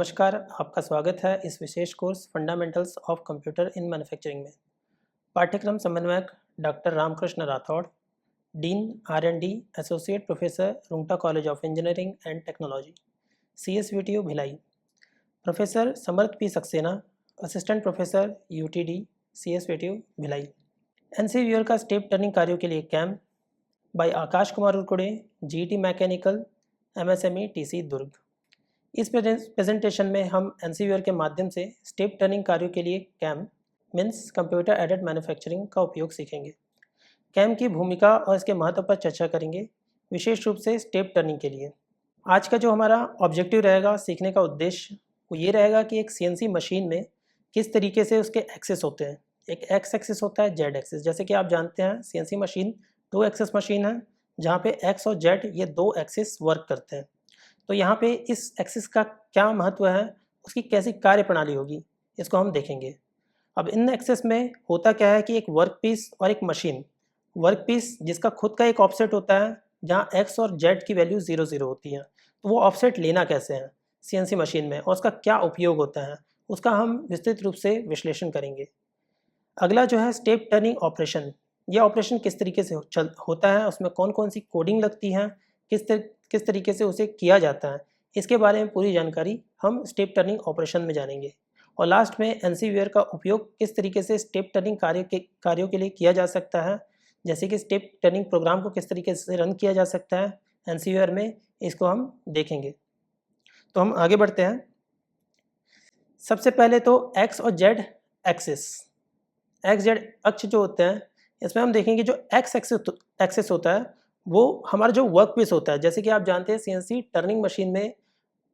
नमस्कार, आपका स्वागत है इस विशेष course fundamentals of computer in manufacturing में। पाठ्यक्रम समन्वयक doctor Ramakrishna Rathod, dean R&D, associate professor, Rungta college of engineering and technology, CSVTU Bhilai. Professor Samarth P Saxena, assistant professor UTD, CSVTU Bhilai. NCVR का स्टेप टर्निंग कार्यों के लिए camp by Akash Kumar Urkude, GET mechanical, MSME TC Durg. इस presentation में हम NCVR के माध्यम से स्टेप टर्निंग कार्यों के लिए CAM means computer aided manufacturing का उपयोग सीखेंगे। कैम की भूमिका और इसके महत्व पर चर्चा करेंगे, विशेष रूप से स्टेप टर्निंग के लिए। आज का जो हमारा ऑब्जेक्टिव रहेगा, सीखने का उद्देश्य वो ये रहेगा कि एक CNC मशीन में किस तरीके से उसके एक्सेस होते हैं। एक एक्स एक्सिस होता है, जेड एक्सिस। जैसे कि आप जानते हैं CNC मशीन 2 एक्सिस मशीन है, जहाँ पे एक्स और जेड ये 2 एक्सिस वर्क करते हैं। तो यहाँ पे इस एक्सिस का क्या महत्व है, उसकी कैसी कार्य प्रणाली होगी, इसको हम देखेंगे। अब इन एक्सिस में होता क्या है कि एक वर्क पीस और एक मशीन, वर्क पीस जिसका खुद का एक ऑफसेट होता है, जहाँ एक्स और जेड की वैल्यू 0 0 होती है। तो वो ऑफसेट लेना कैसे है CNC मशीन में और उसका क्या उपयोग होता है, उसका हम विस्तृत रूप से विश्लेषण करेंगे। अगला जो है स्टेप टर्निंग ऑपरेशन, ये ऑपरेशन किस तरीके से होता है, उसमें कौन कौन सी कोडिंग लगती है, किस तरीके से उसे किया जाता है, इसके बारे में पूरी जानकारी हम स्टेप टर्निंग ऑपरेशन में जानेंगे। और लास्ट में NCVR का उपयोग किस तरीके से स्टेप टर्निंग कार्यों के लिए किया जा सकता है, जैसे कि स्टेप टर्निंग प्रोग्राम को किस तरीके से रन किया जा सकता है NCVR में, इसको हम देखेंगे। तो हम आगे बढ़ते हैं। सबसे पहले तो एक्स और जेड एक्सिस, एक्स जेड अक्ष जो होते हैं, इसमें हम देखेंगे जो एक्स एक्सिस होता है वो हमारा जो वर्क पीस होता है। जैसे कि आप जानते हैं CNC टर्निंग मशीन में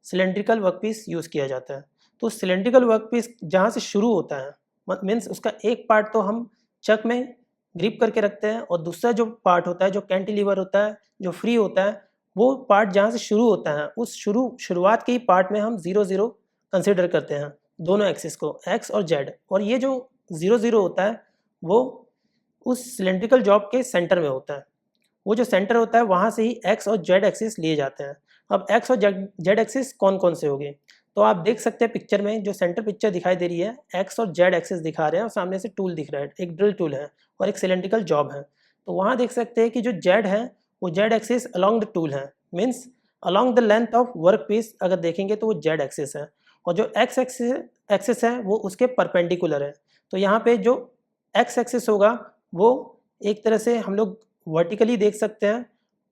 सिलेंड्रिकल वर्क पीस यूज़ किया जाता है। तो सिलेंड्रिकल वर्क पीस जहाँ से शुरू होता है, मीन्स उसका एक पार्ट तो हम चक में ग्रिप करके रखते हैं, और दूसरा जो पार्ट होता है, जो कैंटिलीवर होता है, जो फ्री होता है, वो पार्ट जहाँ से शुरू होता है, उस शुरुआत के ही पार्ट में हम 0 0 कंसिडर करते हैं दोनों एक्सिस को, एक्स और जेड। और ये जो 0 0 होता है वो उस सिलेंड्रिकल जॉब के सेंटर में होता है। वो जो सेंटर होता है वहाँ से ही एक्स और जेड एक्सिस लिए जाते हैं। अब एक्स और जेड एक्सिस कौन कौन से होंगे, तो आप देख सकते हैं पिक्चर में, जो सेंटर पिक्चर दिखाई दे रही है, एक्स और जेड एक्सिस दिखा रहे हैं, और सामने से टूल दिख रहा है, एक ड्रिल टूल है और एक सिलेंड्रिकल जॉब है। तो वहाँ देख सकते हैं कि जो जेड है वो Z axis along the tool है, means along the length of work piece अगर देखेंगे तो वो जेड एक्सिस है, और जो एक्स एक्सिस है वो उसके परपेंडिकुलर है। तो यहाँ पे जो एक्स एक्सिस होगा वो एक तरह से हम लोग वर्टिकली देख सकते हैं,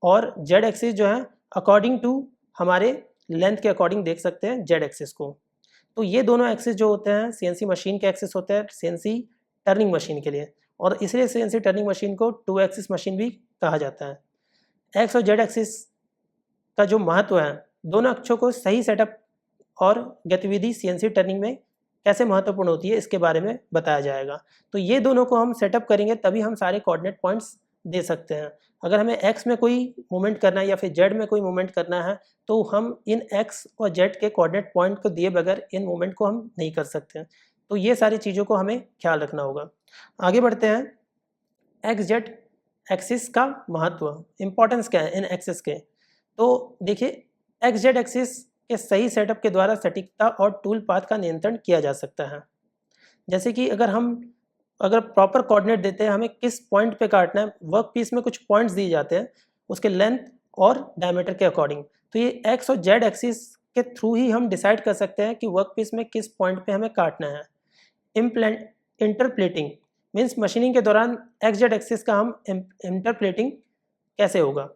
और जेड एक्सिस जो है अकॉर्डिंग टू हमारे लेंथ के अकॉर्डिंग देख सकते हैं जेड एक्सिस को। तो ये दोनों एक्सिस जो होते हैं CNC मशीन के एक्सिस होते हैं CNC टर्निंग मशीन के लिए, और इसलिए CNC टर्निंग मशीन को 2 एक्सिस मशीन भी कहा जाता है। एक्स और जेड एक्सिस का जो महत्व है, दोनों अक्षों को सही सेटअप और गतिविधि CNC टर्निंग में कैसे महत्वपूर्ण होती है, इसके बारे में बताया जाएगा। तो ये दोनों को हम सेटअप करेंगे तभी हम सारे कोऑर्डिनेट पॉइंट्स दे सकते हैं। अगर हमें एक्स में कोई मूवमेंट करना है या फिर जेड में कोई मूवमेंट करना है, तो हम इन एक्स और जेड के कोऑर्डिनेट पॉइंट को दिए बगैर इन मूवमेंट को हम नहीं कर सकते। तो ये सारी चीज़ों को हमें ख्याल रखना होगा। आगे बढ़ते हैं। एक्स जेड एक्सिस का महत्व, इम्पोर्टेंस क्या है इन एक्सिस के। तो देखिए, एक्स जेड एक्सिस के सही सेटअप के द्वारा सटीकता और टूल पाथ का नियंत्रण किया जा सकता है। जैसे कि अगर प्रॉपर कोऑर्डिनेट देते हैं, हमें किस पॉइंट पे काटना है, वर्क पीस में कुछ पॉइंट्स दिए जाते हैं उसके लेंथ और डायमीटर के अकॉर्डिंग। तो ये एक्स और जेड एक्सिस के थ्रू ही हम डिसाइड कर सकते हैं कि वर्क पीस में किस पॉइंट पे हमें काटना है। इंटरप्लेटिंग मीन्स मशीनिंग के दौरान एक्स जेड एक्सिस का हम इंटरप्लेटिंग कैसे होगा,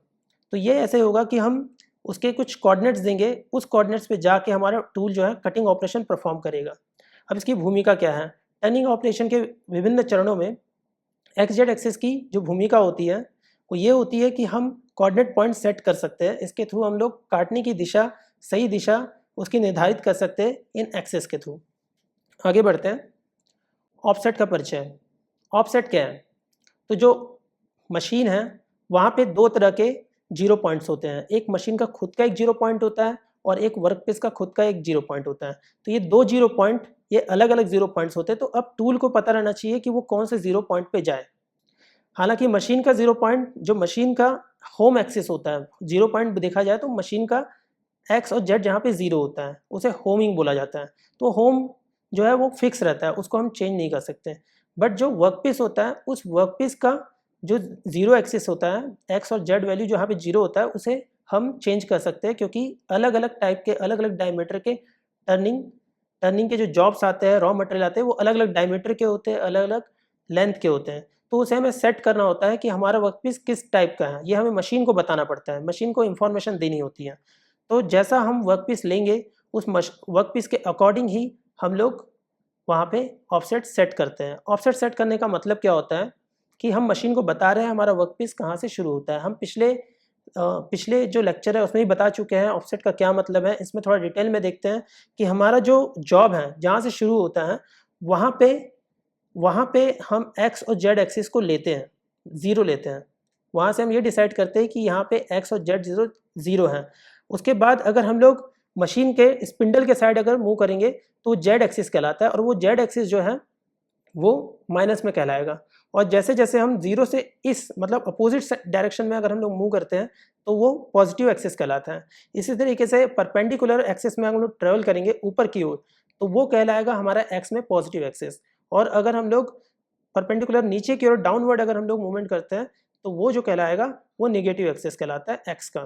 तो ये ऐसे होगा कि हम उसके कुछ कोऑर्डिनेट्स देंगे, उस कोऑर्डिनेट्स पे जाके हमारा टूल जो है कटिंग ऑपरेशन परफॉर्म करेगा। अब इसकी भूमिका क्या है, टर्निंग ऑपरेशन के विभिन्न चरणों में एक्स जेड एक्सिस की जो भूमिका होती है वो ये होती है कि हम कोऑर्डिनेट पॉइंट सेट कर सकते हैं। इसके थ्रू हम लोग काटने की दिशा, सही दिशा उसकी निर्धारित कर सकते हैं इन एक्सिस के थ्रू। आगे बढ़ते हैं। ऑफसेट का परिचय। ऑफसेट क्या है, तो जो मशीन है वहाँ पे 2 तरह के 0 पॉइंट्स होते हैं। एक मशीन का खुद का एक 0 पॉइंट होता है और एक वर्कपीस का खुद का एक 0 पॉइंट होता है। तो ये 2 0 पॉइंट, ये अलग अलग 0 पॉइंट्स होते हैं। तो अब टूल को पता रहना चाहिए कि वो कौन से 0 पॉइंट पे जाए। हालांकि मशीन का 0 पॉइंट जो मशीन का होम एक्सिस होता है, 0 पॉइंट देखा जाए तो मशीन का एक्स और जेड जहाँ पे ज़ीरो होता है उसे होमिंग बोला जाता है। तो होम जो है वो फिक्स रहता है, उसको हम चेंज नहीं कर सकते। बट जो वर्क पीस होता है उस वर्क पीस का जो ज़ीरो एक्सिस होता है, एक्स और जेड वैल्यू जहाँ पे जीरो होता है उसे हम चेंज कर सकते हैं, क्योंकि अलग अलग टाइप के अलग अलग डायमीटर के टर्निंग टर्निंग के जो जॉब्स आते हैं, रॉ मटेरियल आते हैं, वो अलग अलग डायमीटर के होते हैं, अलग अलग लेंथ के होते हैं। तो उसे हमें सेट करना होता है कि हमारा वर्कपीस किस टाइप का है, ये हमें मशीन को बताना पड़ता है, मशीन को इन्फॉर्मेशन देनी होती है। तो जैसा हम वर्कपीस लेंगे उस वर्कपीस के अकॉर्डिंग ही हम लोग वहाँ पे ऑफसेट सेट करते हैं। ऑफसेट सेट करने का मतलब क्या होता है कि हम मशीन को बता रहे हैं हमारा वर्कपीस कहाँ से शुरू होता है। हम पिछले जो लेक्चर है उसमें ही बता चुके हैं ऑफसेट का क्या मतलब है। इसमें थोड़ा डिटेल में देखते हैं कि हमारा जो जॉब है जहाँ से शुरू होता है वहाँ पे हम एक्स और जेड एक्सिस को लेते हैं, ज़ीरो लेते हैं। वहाँ से हम ये डिसाइड करते हैं कि यहाँ पे एक्स और जेड ज़ीरो है। उसके बाद अगर हम लोग मशीन के स्पिंडल के साइड अगर मूव करेंगे तो जेड एक्सिस कहलाता है, और वो जेड एक्सिस जो है वो माइनस में कहलाएगा। और जैसे जैसे हम जीरो से इस मतलब अपोजिट डायरेक्शन में अगर हम लोग मूव करते हैं तो वो पॉजिटिव एक्सिस कहलाता है। इसी तरीके से परपेंडिकुलर एक्सिस में हम लोग ट्रेवल करेंगे ऊपर की ओर तो वो कहलाएगा हमारा एक्स में पॉजिटिव एक्सिस। और अगर हम लोग परपेंडिकुलर नीचे की ओर डाउनवर्ड अगर हम लोग मूवमेंट करते हैं तो वो जो कहलाएगा वो नेगेटिव एक्सिस कहलाता है एक्स का।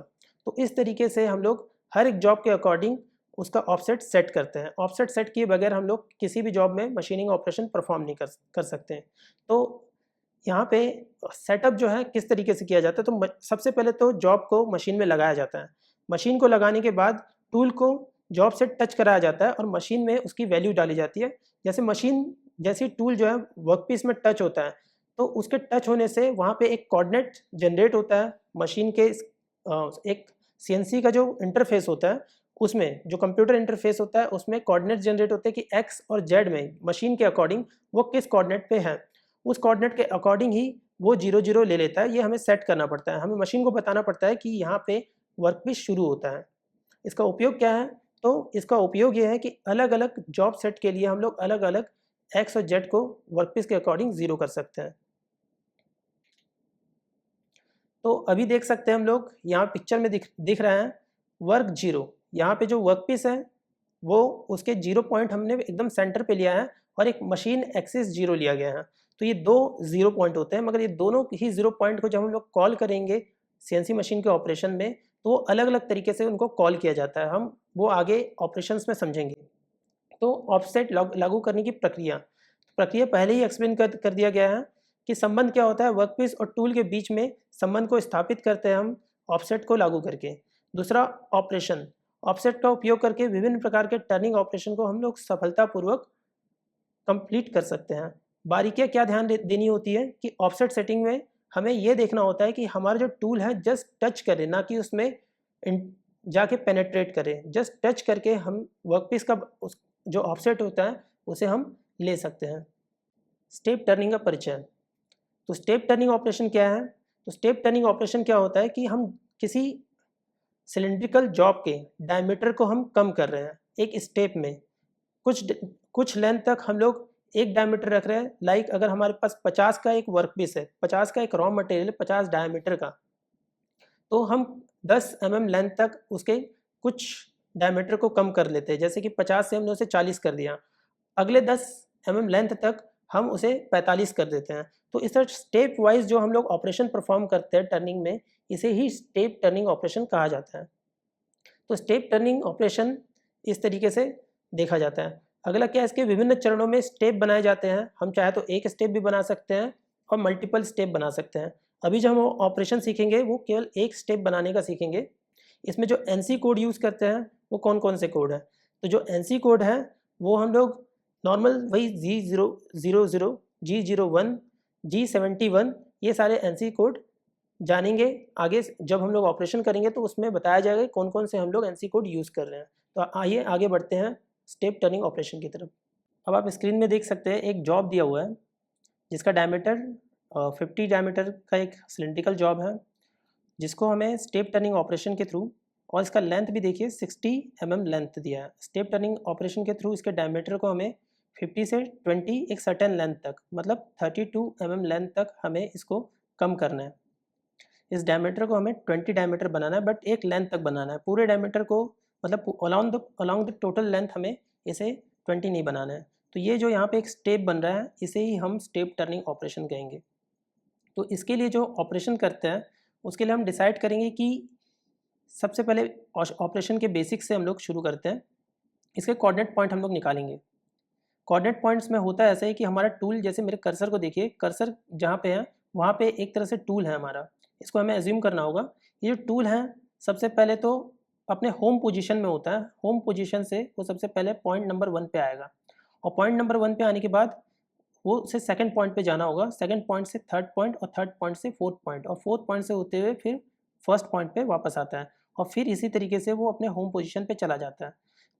तो इस तरीके से हम लोग हर एक जॉब के अकॉर्डिंग उसका ऑफसेट सेट करते हैं। ऑफसेट सेट किए बगैर हम लोग किसी भी जॉब में मशीनिंग ऑपरेशन परफॉर्म नहीं कर सकते हैं। तो यहाँ पे सेटअप जो है किस तरीके से किया जाता है, तो सबसे पहले तो जॉब को मशीन में लगाया जाता है। मशीन को लगाने के बाद टूल को जॉब से टच कराया जाता है और मशीन में उसकी वैल्यू डाली जाती है। जैसे टूल जो है वर्कपीस में टच होता है तो उसके टच होने से वहाँ पे एक कोऑर्डिनेट जनरेट होता है मशीन के एक सीएनसी का जो इंटरफेस होता है उसमें, जो कंप्यूटर इंटरफेस होता है उसमें कोऑर्डिनेट जनरेट होते हैं कि एक्स और जेड में मशीन के अकॉर्डिंग वो किस कोऑर्डिनेट पे है। उस कोऑर्डिनेट के अकॉर्डिंग ही वो 0 0 ले लेता है। ये हमें सेट करना पड़ता है, हमें मशीन को बताना पड़ता है कि यहाँ पे वर्कपीस शुरू होता है। इसका उपयोग क्या है, तो इसका उपयोग ये है कि अलग अलग जॉब सेट के लिए हम लोग अलग अलग एक्स और जेड को वर्कपीस के अकॉर्डिंग ज़ीरो कर सकते हैं। तो अभी देख सकते हैं हम लोग यहाँ पिक्चर में दिख रहा है वर्क जीरो। यहाँ पे जो वर्क पीस है वो उसके जीरो पॉइंट हमने एकदम सेंटर पे लिया है और एक मशीन एक्सिस जीरो लिया गया है। तो ये दो जीरो पॉइंट होते हैं, मगर ये दोनों ही जीरो पॉइंट को जब हम लोग कॉल करेंगे सीएनसी मशीन के ऑपरेशन में तो वो अलग अलग तरीके से उनको कॉल किया जाता है। हम वो आगे ऑपरेशंस में समझेंगे। तो ऑफसेट लागू करने की प्रक्रिया प्रक्रिया पहले ही एक्सप्लेन कर दिया गया है कि संबंध क्या होता है। वर्कपीस और टूल के बीच में संबंध को स्थापित करते हैं हम ऑफसेट को लागू करके। दूसरा ऑपरेशन, ऑफसेट का उपयोग करके विभिन्न प्रकार के टर्निंग ऑपरेशन को हम लोग सफलतापूर्वक कंप्लीट कर सकते हैं। बारीकियाँ क्या ध्यान देनी होती है कि ऑफसेट सेटिंग में हमें ये देखना होता है कि हमारा जो टूल है जस्ट टच करे, ना कि उसमें जाके पेनेट्रेट करे। जस्ट टच करके हम वर्कपीस का जो ऑफसेट होता है उसे हम ले सकते हैं। स्टेप टर्निंग का परिचय। तो स्टेप टर्निंग ऑपरेशन क्या है, तो स्टेप टर्निंग ऑपरेशन क्या होता है कि हम किसी सिलिंड्रिकल जॉब के डायमीटर को हम कम कर रहे हैं एक स्टेप में। कुछ लेंथ तक हम लोग एक डायमीटर रख रहे हैं। लाइक अगर हमारे पास 50 का एक वर्कपीस है, 50 का एक रॉ मटेरियल 50 डायमीटर का, तो हम 10 लेंथ तक उसके कुछ डायमीटर को कम कर लेते हैं। जैसे कि 50 से हमने उसे 40 कर दिया, अगले 10 लेंथ तक हम उसे 45 कर देते हैं। तो इस तरह स्टेप वाइज जो हम लोग ऑपरेशन परफॉर्म करते हैं टर्निंग में, इसे ही स्टेप टर्निंग ऑपरेशन कहा जाता है। तो स्टेप टर्निंग ऑपरेशन इस तरीके से देखा जाता है। अगला क्या है, इसके विभिन्न चरणों में स्टेप बनाए जाते हैं। हम चाहे तो एक स्टेप भी बना सकते हैं और मल्टीपल स्टेप बना सकते हैं। अभी जो हम ऑपरेशन सीखेंगे वो केवल एक स्टेप बनाने का सीखेंगे। इसमें जो एनसी कोड यूज़ करते हैं वो कौन कौन से कोड हैं, तो जो एनसी कोड है वो हम लोग नॉर्मल वही G000, G01, G71, ये सारे एनसी कोड जानेंगे आगे जब हम लोग ऑपरेशन करेंगे तो उसमें बताया जाएगा कौन कौन से हम लोग एनसी कोड यूज़ कर रहे हैं। तो आइए आगे बढ़ते हैं स्टेप टर्निंग ऑपरेशन की तरफ। अब आप स्क्रीन में देख सकते हैं एक जॉब दिया हुआ है जिसका डायमीटर 50 डायमीटर का एक सिलिंड्रिकल जॉब है, जिसको हमें स्टेप टर्निंग ऑपरेशन के थ्रू, और इसका लेंथ भी देखिए 60 लेंथ दिया है। स्टेप टर्निंग ऑपरेशन के थ्रू इसके डायमीटर को हमें 50 से 20 एक सर्टेन लेंथ तक, मतलब 32 लेंथ तक हमें इसको कम करना है। इस डायमीटर को हमें 20 डायमीटर बनाना है, बट एक लेंथ तक बनाना है। पूरे डायमीटर को मतलब अलॉन्ग द टोटल लेंथ हमें इसे 20 नहीं बनाना है। तो ये जो यहाँ पे एक स्टेप बन रहा है इसे ही हम स्टेप टर्निंग ऑपरेशन कहेंगे। तो इसके लिए जो ऑपरेशन करते हैं उसके लिए हम डिसाइड करेंगे कि सबसे पहले ऑपरेशन के बेसिक से हम लोग शुरू करते हैं। इसके कोऑर्डिनेट पॉइंट हम लोग निकालेंगे। कोऑर्डिनेट पॉइंट्स में होता है ऐसा है कि हमारा टूल, जैसे मेरे कर्सर को देखिए, कर्सर जहाँ पे है वहाँ पे एक तरह से टूल है हमारा, इसको हमें एज्यूम करना होगा। ये जो टूल है सबसे पहले तो अपने होम पोजीशन में होता है, होम पोजीशन से वो सबसे पहले पॉइंट नंबर 1 पे आएगा और पॉइंट नंबर 1 पे आने के बाद वो से सेकंड पॉइंट पे जाना होगा, सेकंड पॉइंट से थर्ड पॉइंट और थर्ड पॉइंट से फोर्थ पॉइंट और फोर्थ पॉइंट से होते हुए फिर फर्स्ट पॉइंट पे वापस आता है और फिर इसी तरीके से वो अपने होम पोजीशन पे चला जाता है।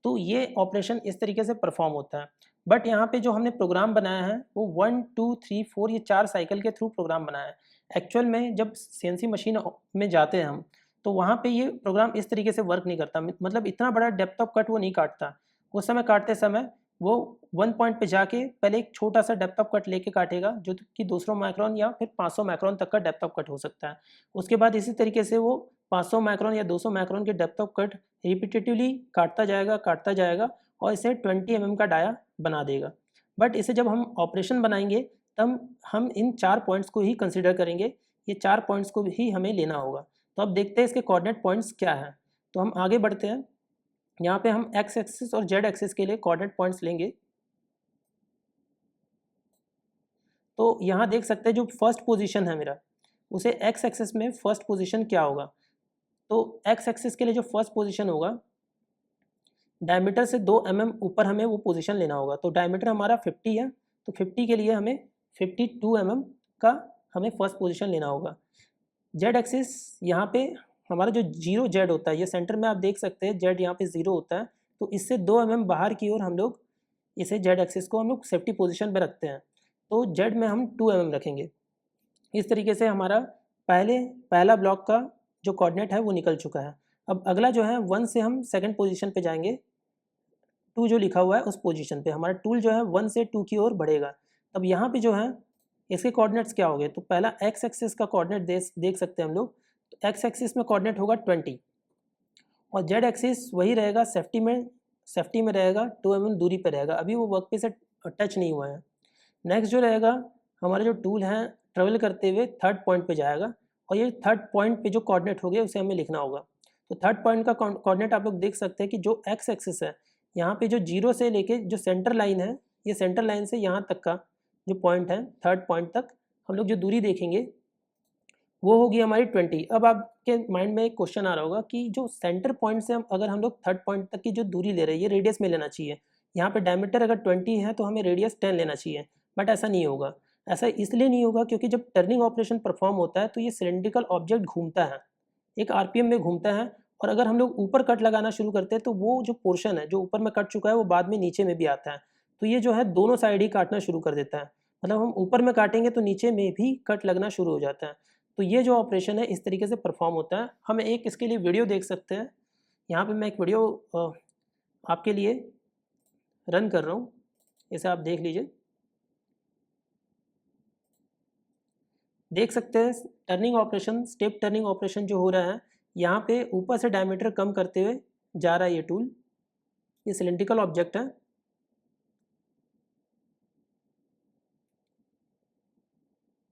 तो ये ऑपरेशन इस तरीके से परफॉर्म होता है। बट यहाँ पे जो हमने प्रोग्राम बनाया है वो 1 2 3 4 ये 4 साइकिल के थ्रू प्रोग्राम बनाया है। एक्चुअल में जब सीएनसी मशीन में जाते हैं हम तो वहाँ पे ये प्रोग्राम इस तरीके से वर्क नहीं करता, मतलब इतना बड़ा डेप्थ ऑफ कट वो नहीं काटता। उस समय काटते समय वो 1 पॉइंट पे जाके पहले एक छोटा सा डेप्थ ऑफ कट लेके काटेगा जो कि 200 माइक्रोन या फिर 500 माइक्रोन तक का डेप्थ ऑफ कट हो सकता है। उसके बाद इसी तरीके से वो 500 माइक्रोन या 200 माइक्रोन के डेप्थ ऑफ कट रिपीटेटिवली काटता जाएगा और इसे 20 mm का डाया बना देगा। बट इसे जब हम ऑपरेशन बनाएंगे तब हम इन 4 पॉइंट्स को ही कंसिडर करेंगे, ये 4 पॉइंट्स को ही हमें लेना होगा। तो अब देखते हैं इसके कोऑर्डिनेट पॉइंट्स क्या हैं। तो हम आगे बढ़ते हैं। यहाँ पे हम एक्स एक्सिस और जेड एक्सिस के लिए कोऑर्डिनेट पॉइंट्स लेंगे। तो यहाँ देख सकते हैं जो फर्स्ट पोजीशन है मेरा, उसे एक्स एक्सिस में फर्स्ट पोजीशन क्या होगा। तो एक्स एक्सिस के लिए जो फर्स्ट पोजीशन होगा, डायमीटर से 2 mm ऊपर हमें वो पोजीशन लेना होगा। तो डायमीटर हमारा 50 है, तो 50 के लिए हमें 52 mm का हमें फर्स्ट पोजीशन लेना होगा। जेड एक्सिस यहाँ पे हमारा जो 0 जेड होता है, ये सेंटर में आप देख सकते हैं जेड यहाँ पे 0 होता है, तो इससे 2 mm बाहर की ओर हम लोग इसे जेड एक्सिस को हम लोग सेफ्टी पोजीशन पे रखते हैं। तो जेड में हम 2 mm रखेंगे। इस तरीके से हमारा पहला ब्लॉक का जो कोऑर्डिनेट है वो निकल चुका है। अब अगला जो है 1 से हम सेकंड पोजीशन पे जाएंगे, 2 जो लिखा हुआ है उस पोजीशन पे हमारा टूल जो है 1 से 2 की ओर बढ़ेगा। अब यहाँ पे जो है इसके कोऑर्डिनेट्स क्या हो गए, तो पहला एक्स एक्सिस का कोऑर्डिनेट देख सकते हैं हम लोग। तो एक्स एक्सिस में कोऑर्डिनेट होगा 20 और जेड एक्सिस वही रहेगा, सेफ्टी में रहेगा, 2 mm दूरी पर रहेगा, अभी वो वर्क पे से टच नहीं हुआ है। नेक्स्ट जो रहेगा हमारा जो टूल है ट्रेवल करते हुए थर्ड पॉइंट पे जाएगा और ये थर्ड पॉइंट पे जो कोऑर्डिनेट हो गया उसे हमें लिखना होगा। तो थर्ड पॉइंट का कोऑर्डिनेट आप लोग देख सकते हैं कि जो एक्स एक्सिस है यहाँ पे जो 0 से लेके जो सेंटर लाइन है, ये सेंटर लाइन से यहाँ तक का जो पॉइंट है थर्ड पॉइंट तक हम लोग जो दूरी देखेंगे वो होगी हमारी 20। अब आपके माइंड में एक क्वेश्चन आ रहा होगा कि जो सेंटर पॉइंट से अगर हम लोग थर्ड पॉइंट तक की जो दूरी ले रहे हैं ये रेडियस में लेना चाहिए। यहाँ पे डायमीटर अगर 20 है तो हमें रेडियस 10 लेना चाहिए, बट ऐसा नहीं होगा। ऐसा इसलिए नहीं होगा क्योंकि जब टर्निंग ऑपरेशन परफॉर्म होता है तो ये सिलेंड्रिकल ऑब्जेक्ट घूमता है, एक आरपीएम में घूमता है, और अगर हम लोग ऊपर कट लगाना शुरू करते हैं तो वो जो पोर्शन है जो ऊपर में कट चुका है वो बाद में नीचे में भी आता है। तो ये जो है दोनों साइड ही काटना शुरू कर देता है, मतलब हम ऊपर में काटेंगे तो नीचे में भी कट लगना शुरू हो जाता है। तो ये जो ऑपरेशन है इस तरीके से परफॉर्म होता है। हम एक इसके लिए वीडियो देख सकते हैं। यहाँ पे मैं एक वीडियो आपके लिए रन कर रहा हूँ, इसे आप देख लीजिए। देख सकते हैं turning operation, step turning operation जो हो रहा है, यहाँ पे ऊपर से डायमीटर कम करते हुए जा रहा है ये टूल। ये सिलेंड्रिकल ऑब्जेक्ट है।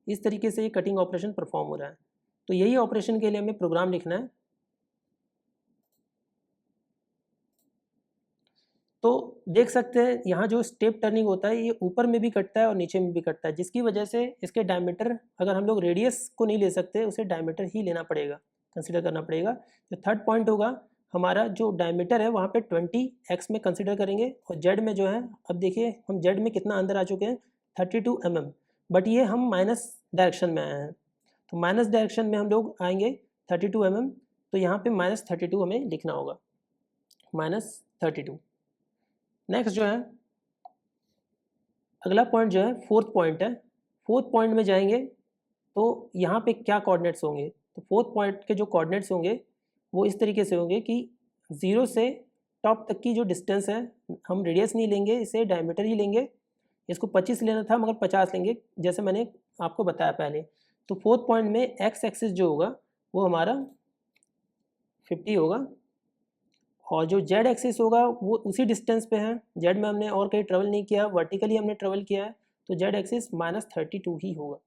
इस तरीके से ये कटिंग ऑपरेशन परफॉर्म हो रहा है। तो यही ऑपरेशन के लिए हमें प्रोग्राम लिखना है। तो देख सकते हैं यहाँ जो स्टेप टर्निंग होता है ये ऊपर में भी कटता है और नीचे में भी कटता है, जिसकी वजह से इसके डायमीटर, अगर हम लोग रेडियस को नहीं ले सकते उसे डायमीटर ही लेना पड़ेगा, कंसिडर करना पड़ेगा। जो थर्ड पॉइंट होगा हमारा जो डायमीटर है वहाँ पे 20x में कंसिडर करेंगे, और जेड में जो है, अब देखिए हम जेड में कितना अंदर आ चुके हैं 32 mm, बट ये हम माइनस डायरेक्शन में आए हैं। तो माइनस डायरेक्शन में हम लोग आएंगे 32 mm, तो यहाँ पे -32 हमें लिखना होगा, -32। नेक्स्ट जो है अगला पॉइंट जो है फोर्थ पॉइंट है। फोर्थ पॉइंट में जाएंगे तो यहाँ पे क्या कोऑर्डिनेट्स होंगे, तो फोर्थ पॉइंट के जो कोऑर्डिनेट्स होंगे वो इस तरीके से होंगे कि 0 से टॉप तक की जो डिस्टेंस है, हम रेडियस नहीं लेंगे, इसे डायमीटर ही लेंगे। इसको 25 लेना था मगर 50 लेंगे जैसे मैंने आपको बताया पहले। तो फोर्थ पॉइंट में एक्स एक्सिस जो होगा वो हमारा 50 होगा और जो जेड एक्सिस होगा वो उसी डिस्टेंस पे है, जेड में हमने और कहीं ट्रेवल नहीं किया, वर्टिकली हमने ट्रेवल किया है, तो जेड एक्सिस -32 ही होगा,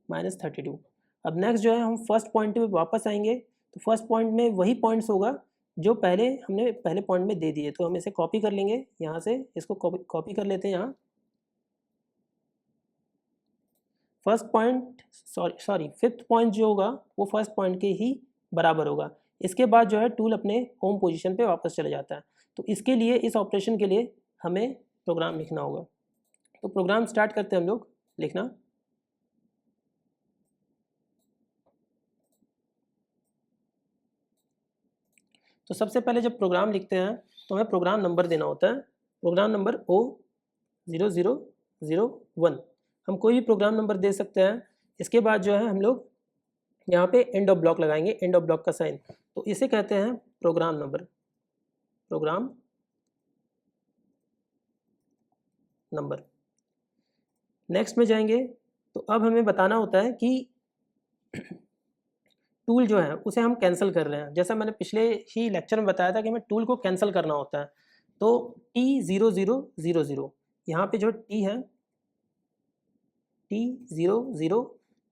-32। अब नेक्स्ट जो है हम फर्स्ट पॉइंट पे वापस आएंगे, तो फर्स्ट पॉइंट में वही पॉइंट्स होगा जो हमने पहले पॉइंट में दे दिए, तो हम इसे कॉपी कर लेंगे यहाँ से, इसको कॉपी कर लेते हैं यहाँ। First point sorry fifth point जो होगा वो फर्स्ट पॉइंट के ही बराबर होगा। इसके बाद जो है टूल अपने होम पोजीशन पे वापस चले जाता है। तो इसके लिए, इस ऑपरेशन के लिए हमें प्रोग्राम लिखना होगा। तो प्रोग्राम स्टार्ट करते हैं हम लोग लिखना। तो सबसे पहले जब प्रोग्राम लिखते हैं तो हमें प्रोग्राम नंबर देना होता है, प्रोग्राम नंबर O0001। हम कोई भी प्रोग्राम नंबर दे सकते हैं। इसके बाद जो है हम लोग यहाँ पे एंड ऑफ ब्लॉक लगाएंगे, एंड ऑफ ब्लॉक का साइन, तो इसे कहते हैं program number, program number. Next में जाएंगे तो अब हमें बताना होता है कि टूल जो है उसे हम कैंसिल कर रहे हैं। जैसा मैंने पिछले ही लेक्चर में बताया था कि हमें टूल को कैंसिल करना होता है। तो T0000 यहाँ पे जो T है,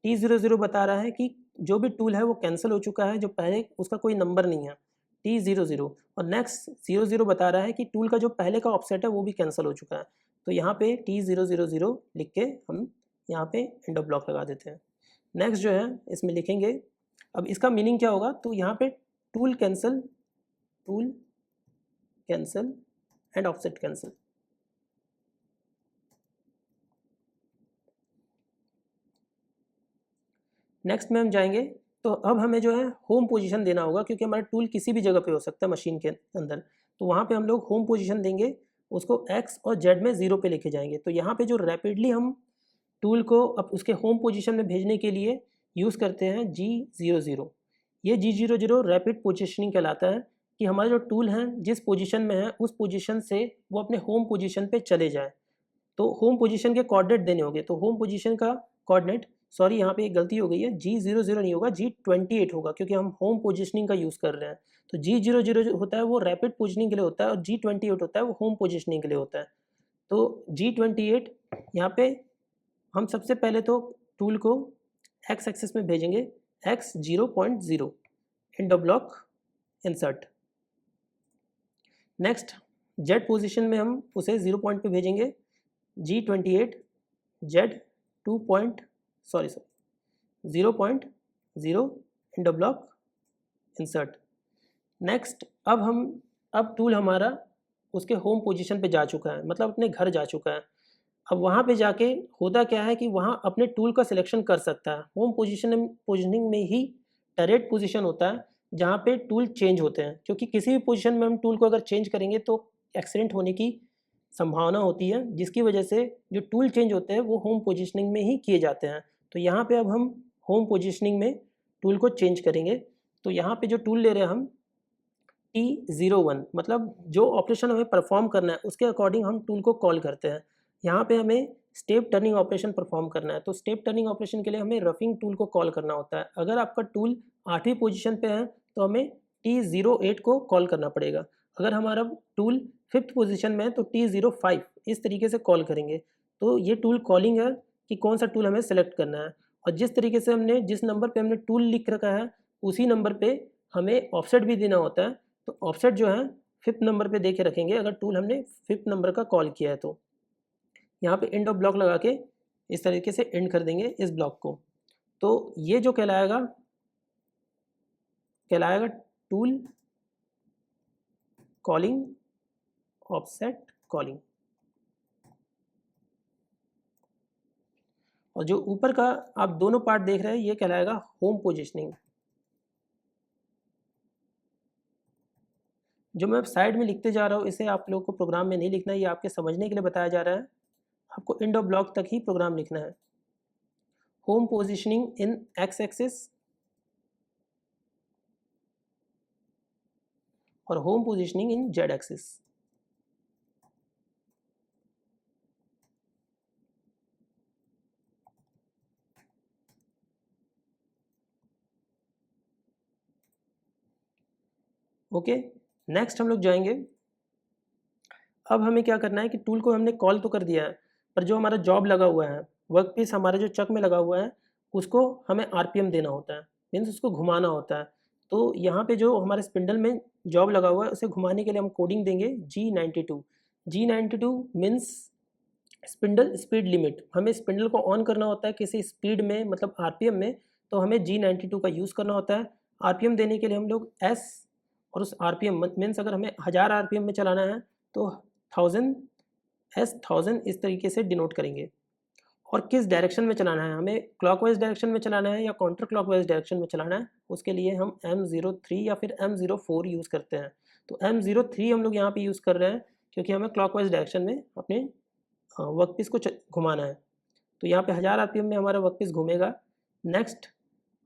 T00 बता रहा है कि जो भी टूल है वो कैंसिल हो चुका है, जो पहले उसका कोई नंबर नहीं है, T00। और नेक्स्ट 00 बता रहा है कि टूल का जो पहले का ऑफसेट है वो भी कैंसिल हो चुका है। तो यहाँ पे T000 लिख के हम यहाँ पे एंड ऑफ ब्लॉक लगा देते हैं। नेक्स्ट जो है इसमें लिखेंगे, अब इसका मीनिंग क्या होगा, तो यहाँ पे tool cancel and offset cancel. Next में हम जाएंगे तो अब हमें जो है होम पोजीशन देना होगा, क्योंकि हमारा टूल किसी भी जगह पे हो सकता है मशीन के अंदर। तो वहाँ पे हम लोग होम पोजीशन देंगे, उसको एक्स और जेड में 0 पे लेके जाएंगे। तो यहाँ पे जो रैपिडली हम टूल को अब उसके होम पोजीशन में भेजने के लिए यूज़ करते हैं G00। ये G00 रैपिड पोजीशनिंग कहलाता है, कि हमारा जो टूल है जिस पोजीशन में है उस पोजीशन से वो अपने होम पोजीशन पे चले जाए। तो होम पोजीशन के कोऑर्डिनेट देने होंगे, तो होम पोजीशन का कोऑर्डिनेट, सॉरी यहाँ पे एक गलती हो गई है, G00 नहीं होगा, G28 होगा, क्योंकि हम होम पोजीशनिंग का यूज़ कर रहे हैं। तो G00 जो होता है वो रैपिड पोजीशनिंग के लिए होता है, और G28 होता है वो होम पोजीशनिंग के लिए होता है। तो G28 यहाँ पे हम सबसे पहले तो टूल को एक्स एक्सिस में भेजेंगे, x0.0 and the block insert. Next Z position में हम उसे 0 पॉइंट पे भेजेंगे, G28 Z 0.0 and the block insert. Next अब टूल हमारा उसके होम पोजीशन पे जा चुका है, मतलब अपने घर जा चुका है। अब वहाँ पे जाके होता क्या है कि वहाँ अपने टूल का सिलेक्शन कर सकता है। होम पोजीशनिंग में ही टरेट पोजीशन होता है, जहाँ पे टूल चेंज होते हैं, क्योंकि किसी भी पोजीशन में हम टूल को अगर चेंज करेंगे तो एक्सीडेंट होने की संभावना होती है, जिसकी वजह से जो टूल चेंज होते हैं वो होम पोजीशनिंग में ही किए जाते हैं। तो यहाँ पे अब हम होम पोजीशनिंग में टूल को चेंज करेंगे। तो यहाँ पे जो टूल ले रहे हैं हम T01, मतलब जो ऑपरेशन हमें परफॉर्म करना है उसके अकॉर्डिंग हम टूल को कॉल करते हैं। यहाँ पे हमें स्टेप टर्निंग ऑपरेशन परफॉर्म करना है, तो स्टेप टर्निंग ऑपरेशन के लिए हमें रफिंग टूल को कॉल करना होता है। अगर आपका टूल 8वीं पोजीशन पे है तो हमें T08 को कॉल करना पड़ेगा। अगर हमारा टूल 5th पोजीशन में है तो T05 इस तरीके से कॉल करेंगे। तो ये टूल कॉलिंग है कि कौन सा टूल हमें सेलेक्ट करना है, और जिस तरीके से जिस नंबर पर हमने टूल लिख रखा है उसी नंबर पर हमें ऑफसेट भी देना होता है। तो ऑफसेट जो है 5th नंबर पे दे के रखेंगे, अगर टूल हमने 5th नंबर का कॉल किया है। तो यहाँ पे एंड ऑफ ब्लॉक लगा के इस तरीके से एंड कर देंगे इस ब्लॉक को। तो ये जो कहलाएगा टूल कॉलिंग ऑफसेट कॉलिंग। और जो ऊपर का आप दोनों पार्ट देख रहे हैं ये कहलाएगा होम पोजीशनिंग। जो मैं साइड में लिखते जा रहा हूँ इसे आप लोगों को प्रोग्राम में नहीं लिखना है, ये आपके समझने के लिए बताया जा रहा है। आपको एंड ऑफ ब्लॉक तक ही प्रोग्राम लिखना है। होम पोजीशनिंग इन एक्स एक्सिस और होम पोजीशनिंग इन जेड एक्सिस। ओके, नेक्स्ट हम लोग जाएंगे, अब हमें क्या करना है कि टूल को हमने कॉल तो कर दिया है, पर जो हमारा जॉब लगा हुआ है, वर्क पीस हमारे जो चक में लगा हुआ है, उसको हमें आरपीएम देना होता है, मीन्स उसको घुमाना होता है। तो यहाँ पे जो हमारे स्पिंडल में जॉब लगा हुआ है उसे घुमाने के लिए हम कोडिंग देंगे G92। G92 means spindle speed limit. हमें स्पिंडल को ऑन करना होता है किसी स्पीड में, मतलब आरपीएम में, तो हमें G92 का यूज़ करना होता है। आरपीएम देने के लिए हम लोग S और उस आरपीएम मीन्स अगर हमें 1000 आरपीएम में चलाना है तो 1000 S1000 इस तरीके से डिनोट करेंगे। और किस डायरेक्शन में चलाना है, हमें क्लॉकवाइज डायरेक्शन में चलाना है या काउंटर क्लॉकवाइज डायरेक्शन में चलाना है, उसके लिए हम M03 या फिर M04 यूज़ करते हैं। तो M03 हम लोग यहाँ पे यूज़ कर रहे हैं क्योंकि हमें क्लॉकवाइज डायरेक्शन में अपने वर्कपीस को घुमाना है। तो यहाँ पे 1000 आरपीएम में हमारा वर्कपीस घूमेगा। नेक्स्ट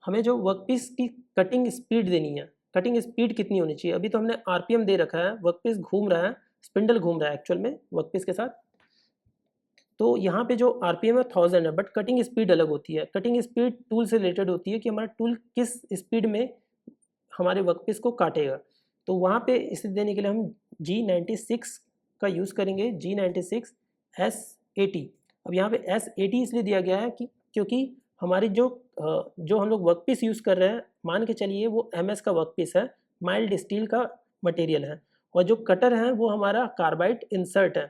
हमें जो वर्कपीस की कटिंग स्पीड देनी है, कटिंग स्पीड कितनी होनी चाहिए। अभी तो हमने आरपीएम दे रखा है, वर्कपीस घूम रहा है, स्पिंडल घूम रहा है एक्चुअल में वर्कपीस के साथ। तो यहाँ पे जो आरपीएम है 1000 है, बट कटिंग स्पीड अलग होती है। कटिंग स्पीड टूल से रिलेटेड होती है कि हमारा टूल किस स्पीड में हमारे वर्कपीस को काटेगा। तो वहाँ पे इसे देने के लिए हम G96 का यूज़ करेंगे, G96 S80। अब यहाँ पे S80 इसलिए दिया गया है कि क्योंकि हमारी जो हम लोग वर्कपीस यूज़ कर रहे हैं, मान के चलिए वो MS का वर्कपीस है, माइल्ड स्टील का मटेरियल है, और जो कटर है वो हमारा कार्बाइड इंसर्ट है।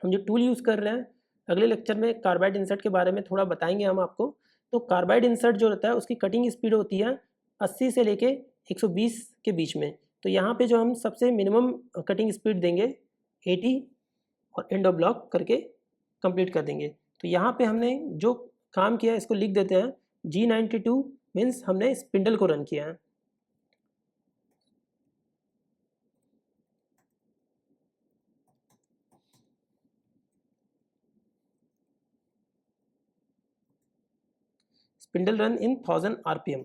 हम जो टूल यूज़ कर रहे हैं, अगले लेक्चर में कार्बाइड इंसर्ट के बारे में थोड़ा बताएंगे हम आपको। तो कार्बाइड इंसर्ट जो रहता है उसकी कटिंग स्पीड होती है 80 से लेके 120 के बीच में। तो यहाँ पे जो हम सबसे मिनिमम कटिंग स्पीड देंगे 80 और एंड ऑफ ब्लॉक करके कंप्लीट कर देंगे। तो यहाँ पे हमने जो काम किया है इसको लिख देते हैं। G92 मीन्स हमने स्पिंडल को रन किया है। Spindle run in 1000 RPM.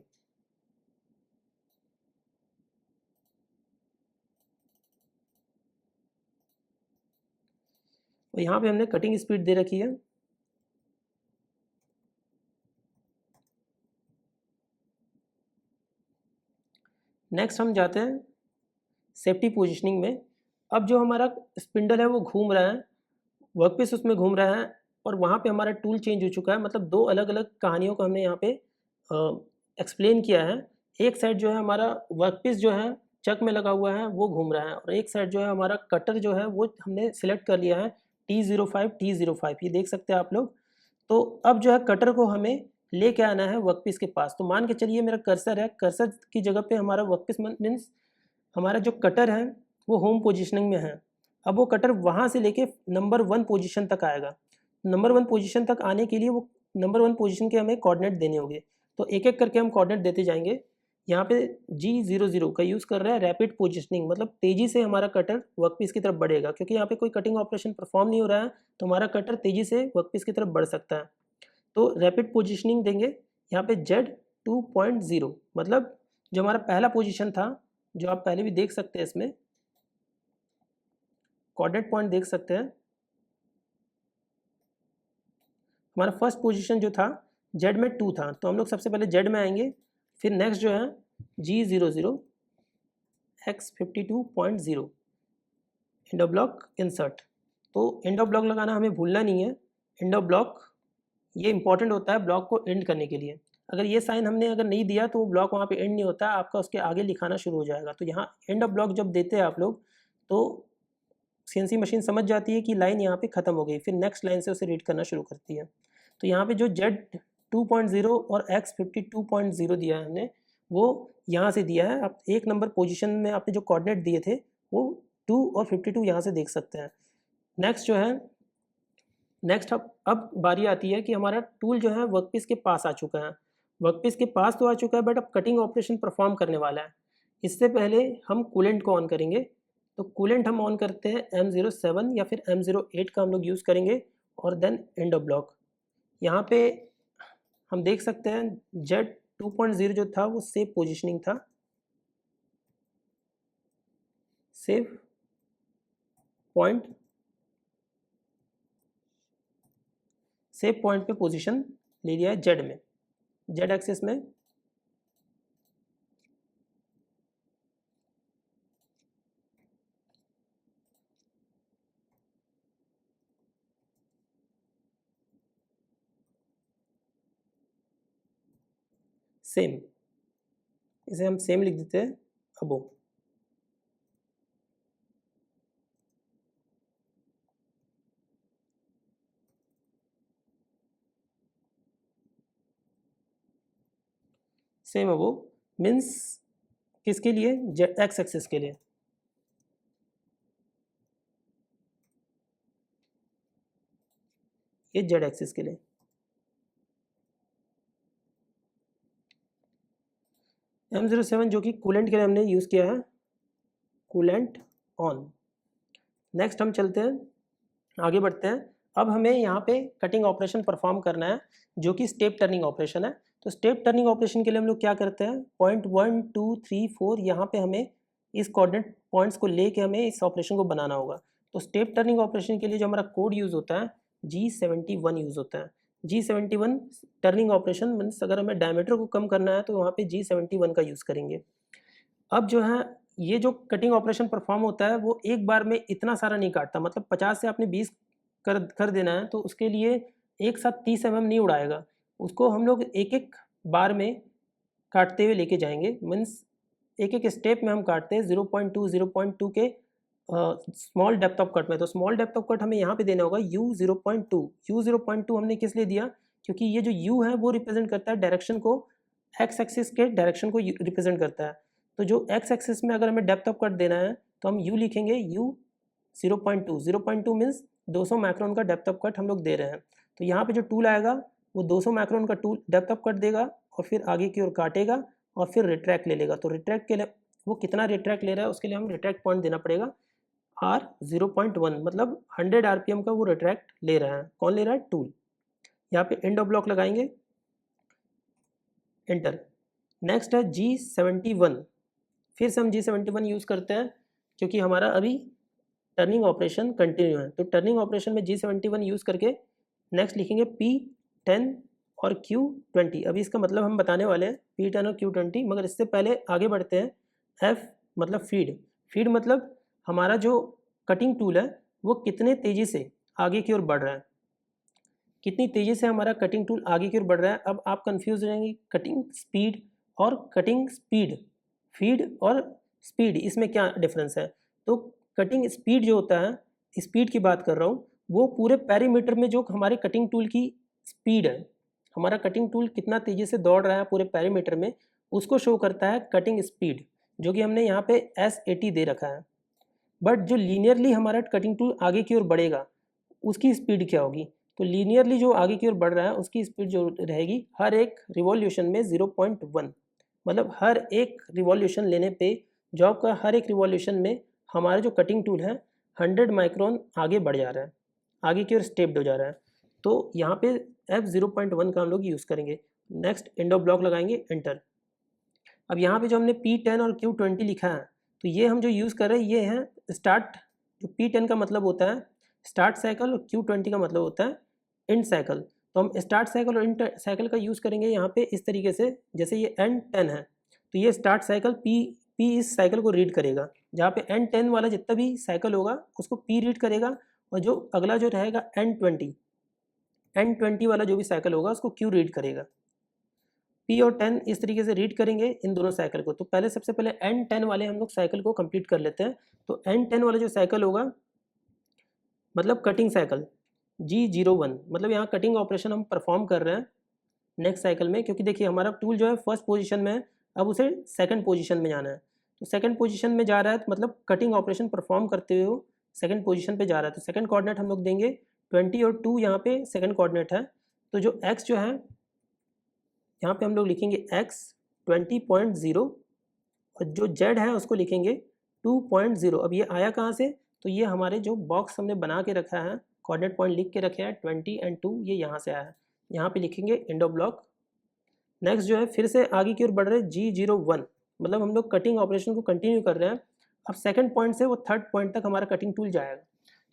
और यहाँ पे हमने कटिंग स्पीड दे रखी है। नेक्स्ट हम जाते हैं सेफ्टी पोजीशनिंग में। अब जो हमारा स्पिंडल है वो घूम रहा है, वर्कपीस उसमें घूम रहा है, और वहाँ पे हमारा टूल चेंज हो चुका है। मतलब दो अलग अलग कहानियों को हमने यहाँ पे एक्सप्लेन किया है। एक साइड जो है हमारा वर्कपीस जो है चक में लगा हुआ है वो घूम रहा है, और एक साइड जो है हमारा कटर जो है वो हमने सिलेक्ट कर लिया है T05 T05, ये देख सकते हैं आप लोग। तो अब जो है कटर को हमें लेके आना है वर्कपीस के पास। तो मान के चलिए मेरा कर्सर है, कर्सर की जगह पे हमारा वर्कपीस मीन्स हमारा जो कटर है वो होम पोजीशनिंग में है। अब वो कटर वहाँ से लेके नंबर 1 पोजीशन तक आएगा। नंबर 1 पोजीशन तक आने के लिए वो नंबर 1 पोजीशन के हमें कोऑर्डिनेट देने होंगे। तो एक एक करके हम कोऑर्डिनेट देते जाएंगे। यहाँ पे G00 का यूज़ कर रहा है रैपिड पोजीशनिंग, मतलब तेज़ी से हमारा कटर वर्कपीस की तरफ बढ़ेगा, क्योंकि यहाँ पे कोई कटिंग ऑपरेशन परफॉर्म नहीं हो रहा है, तो हमारा कटर तेज़ी से वर्कपीस की तरफ बढ़ सकता है। तो रैपिड पोजीशनिंग देंगे यहाँ पे Z2.0, मतलब जो हमारा पहला पोजीशन था, जो आप पहले भी देख सकते हैं, इसमें कोऑर्डिनेट पॉइंट देख सकते हैं। हमारा फर्स्ट पोजीशन जो था Z में 2 था, तो हम लोग सबसे पहले Z में आएंगे। फिर नेक्स्ट जो है G00 X52.0 and of block insert. तो एंड ऑफ ब्लॉक लगाना हमें भूलना नहीं है। एंड ऑफ ब्लॉक ये इंपॉर्टेंट होता है ब्लॉक को एंड करने के लिए। अगर ये साइन हमने अगर नहीं दिया तो वो ब्लॉक वहाँ पे एंड नहीं होता, आपका उसके आगे लिखाना शुरू हो जाएगा। तो यहाँ एंड ऑफ ब्लॉक जब देते हैं आप लोग, तो सीएनसी मशीन समझ जाती है कि लाइन यहाँ पे ख़त्म हो गई, फिर नेक्स्ट लाइन से उसे रीड करना शुरू करती है। तो यहाँ पे जो Z2.0 और X52.0 दिया है हमने, वो यहाँ से दिया है। आप एक नंबर पोजीशन में आपने जो कोऑर्डिनेट दिए थे वो 2 और 52 यहाँ से देख सकते हैं। नेक्स्ट जो है, नेक्स्ट अब बारी आती है कि हमारा टूल जो है वर्कपीस के पास आ चुका है। वर्कपीस के पास तो आ चुका है, बट अब कटिंग ऑपरेशन परफॉर्म करने वाला है। इससे पहले हम कूलेंट को ऑन करेंगे। तो कूलेंट हम ऑन करते हैं M07 या फिर M08 का हम लोग यूज़ करेंगे, और देन एंड ऑफ ब्लॉक। यहाँ पे हम देख सकते हैं Z2.0 जो था वो सेफ पोजिशनिंग था, सेफ पॉइंट, सेफ पॉइंट पे पोजीशन ले लिया है जेड में, जेड एक्सिस में। सेम, इसे हम सेम लिख देते हैं अबो। सेम अबो मीन्स किसके लिए, एक्स एक्सिस के लिए। ये जेड एक्सिस के लिए। M07 जो कि कूलेंट के लिए हमने यूज़ किया है, कूलेंट ऑन। नेक्स्ट हम चलते हैं, आगे बढ़ते हैं। अब हमें यहाँ पे कटिंग ऑपरेशन परफॉर्म करना है जो कि स्टेप टर्निंग ऑपरेशन है। तो स्टेप टर्निंग ऑपरेशन के लिए हम लोग क्या करते हैं, पॉइंट 1 2 3 4 यहाँ पे हमें इस कोऑर्डिनेट पॉइंट्स को लेके हमें इस ऑपरेशन को बनाना होगा। तो स्टेप टर्निंग ऑपरेशन के लिए जो हमारा कोड यूज़ होता है G71 यूज़ होता है। G71 टर्निंग ऑपरेशन मीन्स अगर हमें डायमीटर को कम करना है तो वहाँ पे G71 का यूज़ करेंगे। अब जो है ये जो कटिंग ऑपरेशन परफॉर्म होता है वो एक बार में इतना सारा नहीं काटता, मतलब 50 से आपने 20 कर देना है तो उसके लिए एक साथ 30 mm नहीं उड़ाएगा, उसको हम लोग एक एक बार में काटते हुए लेके जाएंगे। मीन्स एक एक स्टेप में हम काटते हैं 0.2 के स्मॉल डेप्थ ऑफ कट में। तो स्मॉल डेप्थ ऑफ कट हमें यहाँ पे देना होगा U0.2। U0.2 हमने किस लिए दिया, क्योंकि ये जो U है वो रिप्रेजेंट करता है डायरेक्शन को, एक्स एक्सिस के डायरेक्शन को रिप्रेजेंट करता है। तो जो एक्स एक्सिस में अगर हमें डेप्थ ऑफ कट देना है तो हम U लिखेंगे U0.2। 0.2 मीन्स 200 माइक्रोन का डेप्थ ऑफ कट हम लोग दे रहे हैं। तो यहाँ पे जो टूल आएगा वो 200 माइक्रोन का टूल डेप्थ ऑफ कट देगा और फिर आगे की ओर काटेगा और फिर रिट्रैक्ट ले लेगा। तो रिट्रैक्ट के लिए वो कितना रिट्रैक्ट ले रहा है उसके लिए हम रिट्रैक्ट पॉइंट देना पड़ेगा R0.1, मतलब 100 RPM का वो रिट्रैक्ट ले रहा है। कौन ले रहा है, टूल। यहाँ पे एंड ऑफ ब्लॉक लगाएंगे, एंटर। नेक्स्ट है G71। फिर से हम G71 यूज़ करते हैं क्योंकि हमारा अभी टर्निंग ऑपरेशन कंटिन्यू है। तो टर्निंग ऑपरेशन में G71 यूज़ करके नेक्स्ट लिखेंगे P10 और Q20। अभी इसका मतलब हम बताने वाले हैं P10 और Q20, मगर इससे पहले आगे बढ़ते हैं। F मतलब फीड। फीड मतलब हमारा जो कटिंग टूल है वो कितने तेज़ी से आगे की ओर बढ़ रहा है, कितनी तेज़ी से हमारा कटिंग टूल आगे की ओर बढ़ रहा है। अब आप कंफ्यूज हो जाएंगे कटिंग स्पीड और कटिंग स्पीड, फीड और स्पीड, इसमें क्या डिफरेंस है। तो कटिंग स्पीड जो होता है, स्पीड की बात कर रहा हूँ, वो पूरे पेरीमीटर में जो हमारे कटिंग टूल की स्पीड है, हमारा कटिंग टूल कितना तेज़ी से दौड़ रहा है पूरे पेरीमीटर में, उसको शो करता है कटिंग स्पीड, जो कि हमने यहाँ पे S80 दे रखा है। बट जो लीनियरली हमारा कटिंग टूल आगे की ओर बढ़ेगा उसकी स्पीड क्या होगी, तो लीनियरली जो आगे की ओर बढ़ रहा है उसकी स्पीड जो रहेगी हर एक रिवॉल्यूशन में 0.1, मतलब हर एक रिवॉल्यूशन लेने पे जॉब का हर एक रिवॉल्यूशन में हमारा जो कटिंग टूल है 100 माइक्रोन आगे बढ़ जा रहा है, आगे की ओर स्टेप्ड हो जा रहा है। तो यहाँ पे F0.1 का हम लोग यूज़ करेंगे। नेक्स्ट एंड ऑफ ब्लॉक लगाएंगे, एंटर। अब यहाँ पे जो हमने P10 और Q20 लिखा है तो ये हम जो यूज़ कर रहे हैं ये है स्टार्ट। जो P10 का मतलब होता है स्टार्ट साइकिल और Q20 का मतलब होता है एंड साइकिल। तो हम स्टार्ट साइकिल और एंड साइकिल का यूज़ करेंगे यहाँ पे इस तरीके से, जैसे ये N10 है तो ये स्टार्ट साइकिल P इस साइकिल को रीड करेगा, जहाँ पे N10 वाला जितना भी साइकिल होगा उसको P रीड करेगा, और जो अगला जो रहेगा N20 वाला जो भी साइकिल होगा उसको Q रीड करेगा। P और 10 इस तरीके से रीड करेंगे इन दोनों साइकिल को। तो पहले सबसे पहले N10 वाले हम लोग साइकिल को कंप्लीट कर लेते हैं। तो N10 वाला जो साइकिल होगा मतलब कटिंग साइकिल G01, मतलब यहाँ कटिंग ऑपरेशन हम परफॉर्म कर रहे हैं नेक्स्ट साइकिल में, क्योंकि देखिए हमारा टूल जो है फर्स्ट पोजीशन में है, अब उसे सेकंड पोजीशन में जाना है। तो सेकंड पोजीशन में जा रहा है तो मतलब कटिंग ऑपरेशन परफॉर्म करते हुए वो सेकंड पोजीशन पे जा रहा है। तो सेकंड कोऑर्डिनेट हम लोग देंगे 20 और 2, यहाँ पे सेकंड कोऑर्डिनेट है। तो जो x जो है यहाँ पे हम लोग लिखेंगे x 20.0 और जो z है उसको लिखेंगे 2.0। अब ये आया कहाँ से, तो ये हमारे जो बॉक्स हमने बना के रखा है, कोऑर्डिनेट पॉइंट लिख के रखे हैं 20 और 2, ये यहाँ से आया है। यहाँ पे लिखेंगे एंड ऑफ ब्लॉक। नेक्स्ट जो है फिर से आगे की ओर बढ़ रहे हैं G01, मतलब हम लोग कटिंग ऑपरेशन को कंटिन्यू कर रहे हैं। अब सेकंड पॉइंट से वो थर्ड पॉइंट तक हमारा कटिंग टूल जाएगा।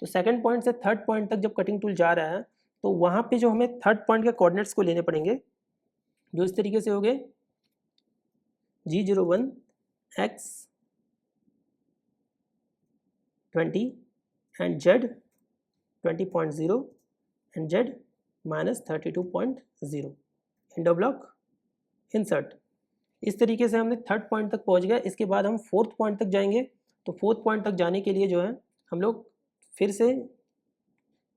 तो सेकंड पॉइंट से थर्ड पॉइंट तक जब कटिंग टूल जा रहा है तो वहाँ पे जो हमें थर्ड पॉइंट के कोऑर्डिनेट्स को लेने पड़ेंगे, जो इस तरीके से हो गए G01 x 20 and z 20.0 and z -32.0। And of block, insert. इस तरीके से हमने थर्ड पॉइंट तक पहुंच गए। इसके बाद हम फोर्थ पॉइंट तक जाएंगे। तो फोर्थ पॉइंट तक जाने के लिए जो है हम लोग फिर से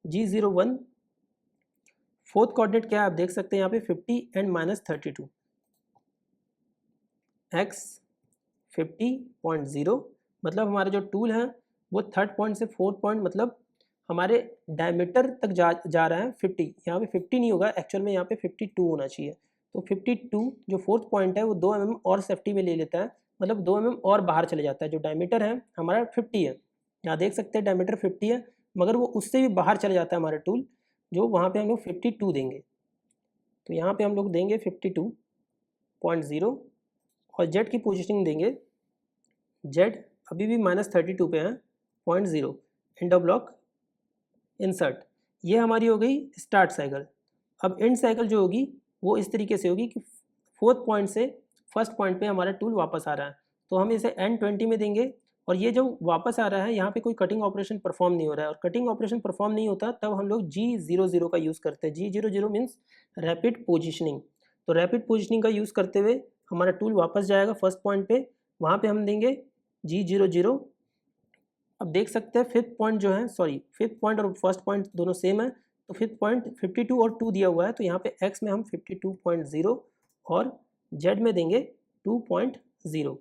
G01 फोर्थ कोऑर्डिनेट क्या है आप देख सकते हैं यहाँ पे 50 एंड -32 x 50.0 मतलब हमारा जो टूल है वो थर्ड पॉइंट से फोर्थ पॉइंट मतलब हमारे डायमीटर तक जा रहा है 50। यहाँ पे 50 नहीं होगा, एक्चुअल में यहाँ पे 52 होना चाहिए। तो 52 जो फोर्थ पॉइंट है वो 2 mm और सेफ्टी में ले लेता है, मतलब 2 mm और बाहर चले जाता है। जो डायमीटर है हमारा 50 है, यहाँ देख सकते हैं डायमीटर 50 है, मगर वो उससे भी बाहर चले जाता है हमारा टूल, जो वहाँ पे हम लोग 52 देंगे। तो यहाँ पे हम लोग देंगे 52.0 और जेड की पोजिशनिंग देंगे, जेड अभी भी -32 पे है 0.0, एंड ऑफ ब्लॉक इंसर्ट। ये हमारी हो गई स्टार्ट साइकिल। अब एंड साइकिल जो होगी वो इस तरीके से होगी कि फोर्थ पॉइंट से फर्स्ट पॉइंट पे हमारा टूल वापस आ रहा है, तो हम इसे N20 में देंगे। और ये जो वापस आ रहा है यहाँ पे कोई कटिंग ऑपरेशन परफॉर्म नहीं हो रहा है, और कटिंग ऑपरेशन परफॉर्म नहीं होता तब हम लोग G00 का यूज़ करते हैं। G00 means rapid positioning. तो रैपिड पोजिशनिंग का यूज़ करते हुए हमारा टूल वापस जाएगा फर्स्ट पॉइंट पे, वहाँ पे हम देंगे G00। अब देख सकते हैं फिफ्थ पॉइंट जो है, सॉरी फिफ्थ पॉइंट और फर्स्ट पॉइंट दोनों सेम है, तो फिफ्थ पॉइंट 52 और 2 दिया हुआ है, तो यहाँ पे x में हम 52.0 और z में देंगे 2.0,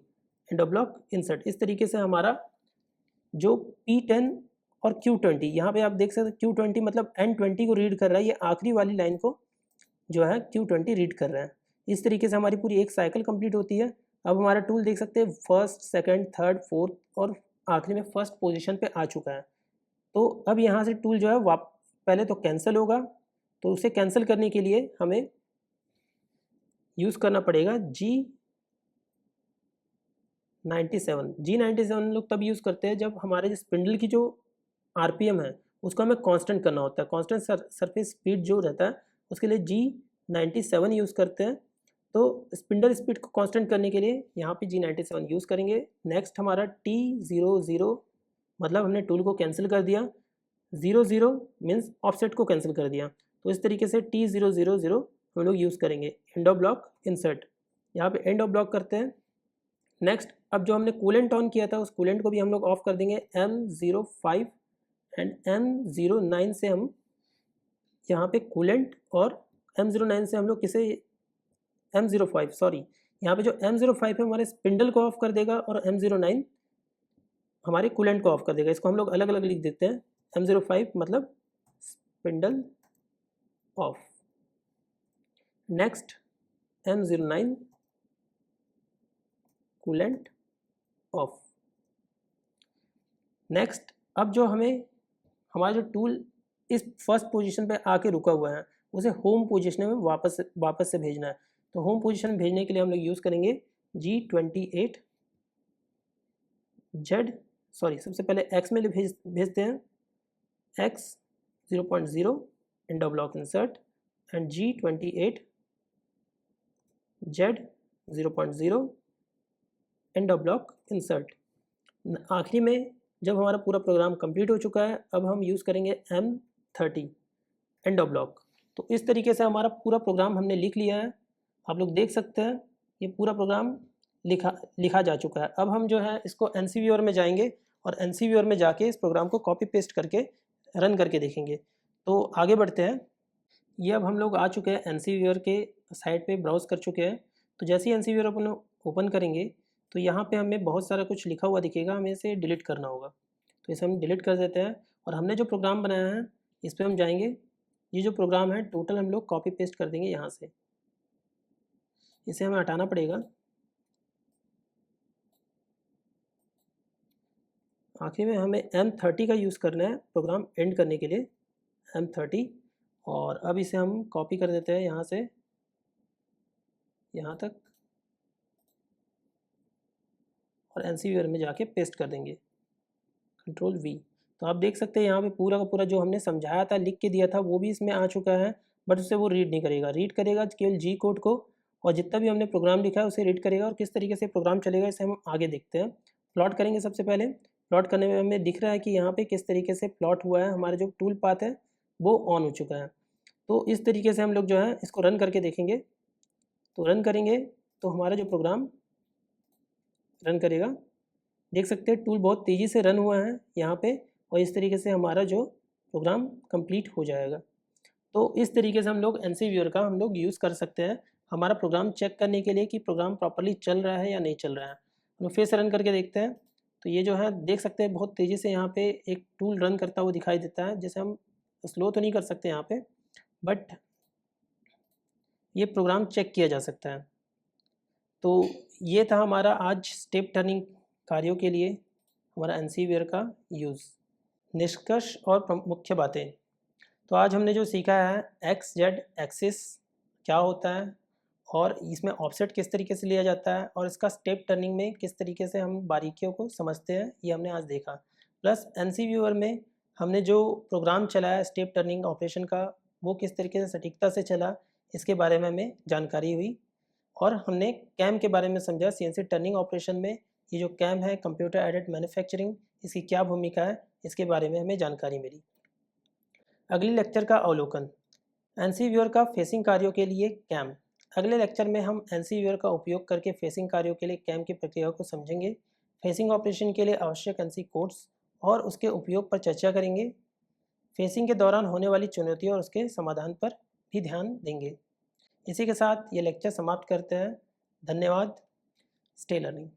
एंड ब्लॉक इंसर्ट। इस तरीके से हमारा जो P10 और Q20, यहाँ पे आप देख सकते हैं Q20 मतलब N20 को रीड कर रहा है, ये आखिरी वाली लाइन को जो है Q20 रीड कर रहा है। इस तरीके से हमारी पूरी एक साइकिल कंप्लीट होती है। अब हमारा टूल देख सकते हैं फर्स्ट, सेकंड, थर्ड, फोर्थ और आखिरी में फर्स्ट पोजीशन पे आ चुका है। तो अब यहाँ से टूल जो है पहले तो कैंसिल होगा, तो उसे कैंसिल करने के लिए हमें यूज़ करना पड़ेगा G97। G97 लोग तब यूज़ करते हैं जब हमारे स्पिंडल की जो RPM है उसको हमें कांस्टेंट करना होता है। कांस्टेंट सरफेस स्पीड जो रहता है उसके लिए G97 यूज़ करते हैं। तो स्पिंडल स्पीड को कांस्टेंट करने के लिए यहाँ पे G97 यूज़ करेंगे। नेक्स्ट हमारा T00 मतलब हमने टूल को कैंसिल कर दिया, 00 मीन्स ऑफसेट को कैंसिल कर दिया, तो इस तरीके से T000 हम लोग यूज़ करेंगे। एंड ऑफ ब्लॉक इंसर्ट, यहाँ पे एंड ऑफ ब्लॉक करते हैं। नेक्स्ट अब जो हमने कूलेंट ऑन किया था उस कूलेंट को भी हम लोग ऑफ कर देंगे। M05 एंड M09 से हम यहाँ पे कूलेंट, और M09 से हम लोग किसे M05 सॉरी, यहाँ पे जो M05 है हमारे स्पिंडल को ऑफ कर देगा और M09 हमारे कूलेंट को ऑफ कर देगा। इसको हम लोग अलग अलग लिख देते हैं। M05 मतलब spindle of, next M09 coolant of. Next अब जो हमें हमारा जो टूल इस फर्स्ट पोजीशन पे आके रुका हुआ है उसे होम पोजीशन में वापस से भेजना है। तो होम पोजीशन में भेजने के लिए हम लोग यूज़ करेंगे G28 Z, सॉरी सबसे पहले x में भेजते हैं, x 0.0 and block insert and G28 Z 0.0 and block insert. आखिरी में जब हमारा पूरा प्रोग्राम कंप्लीट हो चुका है अब हम यूज़ करेंगे M30 एंड ब्लॉक। तो इस तरीके से हमारा पूरा प्रोग्राम हमने लिख लिया है। आप लोग देख सकते हैं ये पूरा प्रोग्राम लिखा जा चुका है। अब हम जो है इसको NC व्यूअर में जाएंगे और NC व्यूअर में जाके इस प्रोग्राम को कॉपी पेस्ट करके रन करके देखेंगे। तो आगे बढ़ते हैं। ये अब हम लोग आ चुके हैं NC व्यूअर के साइट पे ब्राउज़ कर चुके हैं। तो जैसे ही NC व्यूअर अपन ओपन करेंगे तो यहाँ पे हमें बहुत सारा कुछ लिखा हुआ दिखेगा, हमें इसे डिलीट करना होगा। तो इसे हम डिलीट कर देते हैं और हमने जो प्रोग्राम बनाया है इस पर हम जाएंगे। ये जो प्रोग्राम है टोटल हम लोग कॉपी पेस्ट कर देंगे यहाँ से, इसे हमें हटाना पड़ेगा। आखिर में हमें M30 का यूज़ करना है प्रोग्राम एंड करने के लिए, M30। और अब इसे हम कॉपी कर देते हैं यहाँ से यहाँ तक और NC व्यूअर में जाके पेस्ट कर देंगे, Ctrl V। तो आप देख सकते हैं यहाँ पे पूरा का पूरा जो हमने समझाया था, लिख के दिया था, वो भी इसमें आ चुका है, बट उससे वो रीड नहीं करेगा। रीड करेगा केवल G कोड को, और जितना भी हमने प्रोग्राम लिखा है उसे रीड करेगा। और किस तरीके से प्रोग्राम चलेगा इसे हम आगे देखते हैं। प्लॉट करेंगे सबसे पहले। प्लॉट करने में हमें दिख रहा है कि यहाँ पे किस तरीके से प्लॉट हुआ है, हमारा जो टूल पाथ है वो ऑन हो चुका है। तो इस तरीके से हम लोग जो है इसको रन करके देखेंगे। तो रन करेंगे तो हमारा जो प्रोग्राम रन करेगा, देख सकते हैं टूल बहुत तेज़ी से रन हुआ है यहाँ पे, और इस तरीके से हमारा जो प्रोग्राम कंप्लीट हो जाएगा। तो इस तरीके से हम लोग एनसी व्यूअर का हम लोग यूज़ कर सकते हैं हमारा प्रोग्राम चेक करने के लिए कि प्रोग्राम प्रॉपर्ली चल रहा है या नहीं चल रहा है। हम फिर से रन करके देखते हैं, तो ये जो है देख सकते हैं बहुत तेज़ी से यहाँ पे एक टूल रन करता हुआ दिखाई देता है, जैसे हम स्लो तो नहीं कर सकते यहाँ पे, बट ये प्रोग्राम चेक किया जा सकता है। तो ये था हमारा आज स्टेप टर्निंग कार्यों के लिए हमारा एनसी व्यूअर का यूज़। निष्कर्ष और मुख्य बातें। तो आज हमने जो सीखा है एक्स जेड एक्सिस क्या होता है, और इसमें ऑफसेट किस तरीके से लिया जाता है, और इसका स्टेप टर्निंग में किस तरीके से हम बारीकियों को समझते हैं, ये हमने आज देखा। प्लस एनसी व्यूअर में हमने जो प्रोग्राम चलाया स्टेप टर्निंग ऑपरेशन का, वो किस तरीके से सटीकता से चला, इसके बारे में हमें जानकारी हुई। और हमने कैम के बारे में समझा, सीएनसी टर्निंग ऑपरेशन में ये जो कैम है कंप्यूटर एडेड मैन्युफैक्चरिंग, इसकी क्या भूमिका है, इसके बारे में हमें जानकारी मिली। अगले लेक्चर का अवलोकन, एनसी व्यूअर का फेसिंग कार्यों के लिए कैम। अगले लेक्चर में हम एनसी व्यूअर का उपयोग करके फेसिंग कार्यों के लिए कैम की प्रक्रिया को समझेंगे। फेसिंग ऑपरेशन के लिए आवश्यक एनसी कोड्स और उसके उपयोग पर चर्चा करेंगे। फेसिंग के दौरान होने वाली चुनौतियों और उसके समाधान पर भी ध्यान देंगे। इसी के साथ ये लेक्चर समाप्त करते हैं। धन्यवाद। Stay learning.